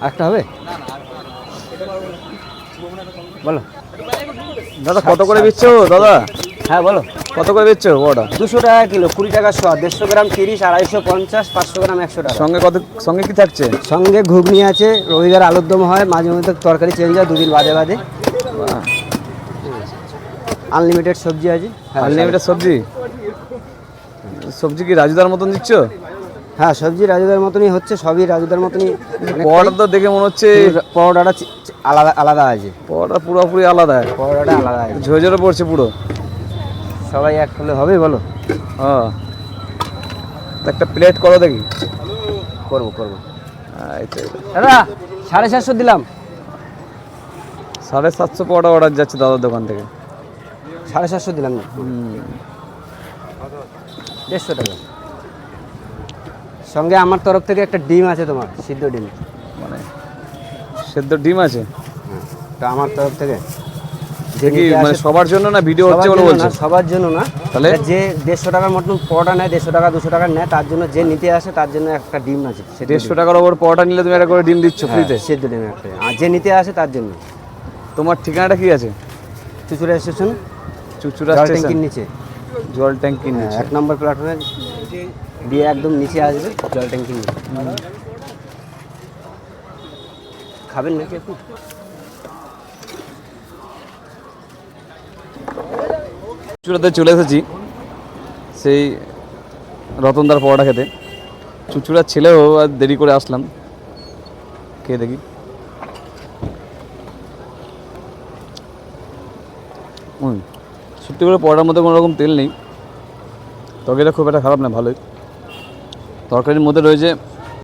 একটা হবে বলো দাদা কত করে দিচ্ছো দাদা? হ্যাঁ বলো। কত করে দিচ্ছো বড়টা? 200 টাকা কিলো, 20 টাকা শ, 150 গ্রাম 30, 250, 50, 500 গ্রাম 100 টাকা। সঙ্গে কি থাকছে? সঙ্গে ঘুগনি আছে, রবিবার আলুর দম হয়, মাঝে মধ্যে তরকারি চেঞ্জ হয় 2 দিন বাদে বাদে। আনলিমিটেড সবজি আছে। আনলিমিটেড সবজি কি রাজুদার মতন দিচ্ছ? হ্যাঁ সবজি রাজুদার মতনই হচ্ছে, সবই রাজুদার মতনই। পরোটা তো দেখে মনে হচ্ছে পরোটাটা আলাদা আলাদা আছে, পরোটা পুরোপুরি আলাদা, পরোটাটা আলাদা আছে, ঝরঝরে পড়ছে পুরো। সবাই এক হলে হবে বলো? হ্যাঁ একটা প্লেট করো দেখি। করবো করবো। দাদা 750 দিলাম। 750 পরোটা অর্ডার যাচ্ছে দাদার দোকান থেকে। 750 দিলাম না, 150 টাকা। সঙ্গে আমার তরফ থেকে একটা ডিম আছে, তোমার সিদ্ধ ডিম। মানে সেদ্ধ ডিম আছে? তো আমার তরফ থেকে দেখি, মানে সবার জন্য না ভিডিও হচ্ছে বলে বলছো? সবার জন্য না, তাহলে যে 150 টাকার মতন পরোটা নেয়, 150 টাকা 200 টাকা নেয়, তার জন্য যে নিতে আসে তার জন্য একটা ডিম আছে। 150 টাকার ওপর পরোটা নিলে তুমি একটা করে ডিম দিচ্ছ ফ্রিতে? সিদ্ধ ডিম একটা, আর যে নিতে আসে তার জন্য। তোমার ঠিকানাটা কি আছে? চুচুড়া স্টেশন, চুচুড়া জল স্টেশন, ট্যাঙ্কির নিচে। জল ট্যাঙ্কির নিচে 1 নম্বর প্ল্যাটফর্মে দিয়ে একদম নিচে আসবে, জল ট্যাঙ্কির নিচে। খাবেন নাকি আপনি? চুচুড়াতে চলে এসেছি সেই রতনদার পরোটা খেতে। চুচুড়ার ছেলেও আর দেরি করে আসলাম, খেয়ে দেখি। সত্যি করে পরোটার মধ্যে কোনো রকম তেল নেই, তরকারিটা খুব একটা খারাপ না, ভালোই। তরকারির মধ্যে রয়েছে